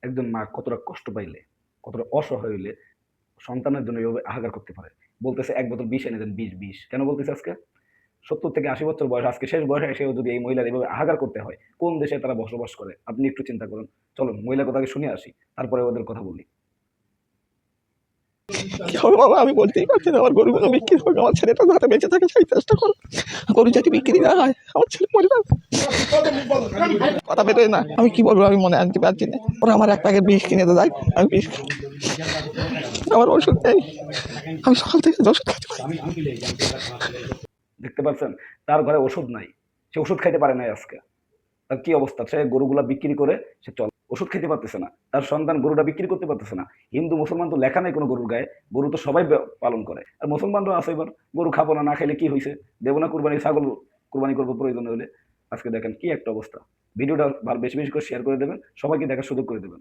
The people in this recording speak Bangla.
একজন মা কতটা কষ্ট পাইলে, কতটা অসহায় হইলে সন্তানের জন্য এভাবে হাহাকার করতে পারে। বলতেছে ১ বোতল বিষ এনে দেন, বিষ। কেন বলতেছে আজকে? ৭০ থেকে ৮০ বছর বয়স, আজকে শেষ বয়সে এসেও যদি এই মহিলার এভাবে হাহাকার করতে হয়, কোন দেশে তারা বসবাস করে? আপনি একটু চিন্তা করুন। চলুন মহিলার কথা আগে শুনে আসি, তারপরে ওদের কথা বলি। কি হবে বাবা, আমি বলতেই পারছি না। আমার গরুগুলো বিক্রি হোক, আমার ছেলেটা যাতে বেঁচে থাকে সেই চেষ্টা করো। গরু যদি বিক্রি না হয় আমার ছেলে মরে যাবে। কথা বেরোয় না, আমি কি বলবো, আমি মনে আনতে পারছি না। ওরা আমার ১ প্যাকেট বিষ কিনে দেয়, আমি বিষ খাই। আমার ওষুধ নেই, আমি সকাল থেকে ওষুধ খাইতে পারি। দেখতে পাচ্ছেন? তার ঘরে ওষুধ নাই। সে ওষুধ খাইতে পারে নাই আজকে। তার কি অবস্থা? সে গরুগুলা বিক্রি করে সে ওষুধ খাইতে পারতেছে না। তার সন্তান গরুটা বিক্রি করতে পারতেছে না। হিন্দু মুসলমান তো লেখা নাই কোনো গরুর গায়ে। গরু তো সবাই পালন করে। আর মুসলমানরাও আছে এবার। গরু খাবো না, না খাইলে কি হইছে? দেব না কুরবানি, ছাগল কুরবানি করব প্রয়োজন হইলে। আজকে দেখেন কি একটা অবস্থা। ভিডিওটা বেশি করে শেয়ার করে দেবেন। সবাইকে দেখার সুযোগ করে দেবেন।